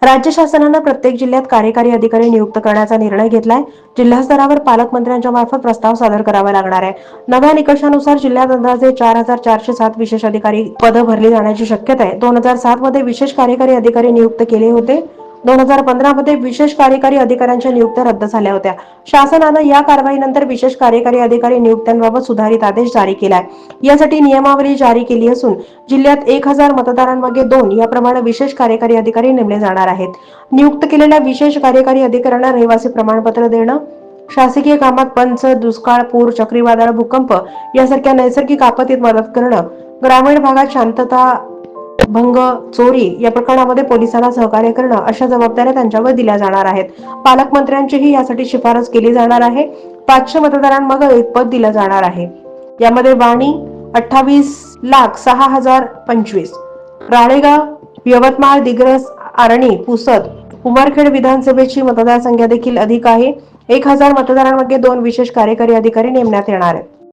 राज्य शासनानं प्रत्येक जिल्ह्यात कार्यकारी अधिकारी नियुक्त करण्याचा निर्णय घेतलाय. जिल्हा स्तरावर पालकमंत्र्यांच्या मार्फत प्रस्ताव सादर करावा लागणार आहे. नव्या निकषानुसार जिल्ह्यात अंदाजे 4,407 विशेष अधिकारी पदं भरली जाण्याची शक्यता आहे. 2007 मध्ये विशेष कार्यकारी अधिकारी नियुक्त केले होते. 2015 मध्ये विशेष कार्यकारी अधिकाऱ्यांच्या नियुक्त्या रद्द झाल्या होत्या. शासनानं या कारवाईनंतर विशेष कार्यकारी अधिकारी नियुक्त्यांबाबत सुधारित आदेश जारी केलाय. यासाठी नियमावली जारी केली असून जिल्ह्यात 1,000 मतदारांमागे 2 याप्रमाणे विशेष कार्यकारी अधिकारी नेमले जाणार आहेत. नियुक्त केलेल्या विशेष कार्यकारी अधिकाऱ्यांना रहिवासी प्रमाणपत्र देणं, शासकीय कामात पंच, दुष्काळ, पूर, चक्रीवादळ, भूकंप यासारख्या नैसर्गिक आपत्तीत मदत करणं, ग्रामीण भागात शांतता भंग, चोरी या प्रकरणामध्ये पोलिसांना सहकार्य करणं अशा जबाबदाऱ्या त्यांच्यावर दिल्या जाणार आहेत. पालकमंत्र्यांचीही यासाठी शिफारस केली जाणार आहे. 500 मतदारांमागे एक पद दिलं जाणार आहे. यामध्ये वाणी 28,06,025, राळेगाव, यवतमाळ, दिग्रस, आर्णी, पुसद, उमरखेड विधानसभेची मतदारसंख्या देखील अधिक आहे. 1,000 मतदारांमध्ये 2 विशेष कार्यकारी अधिकारी नेमण्यात येणार आहेत.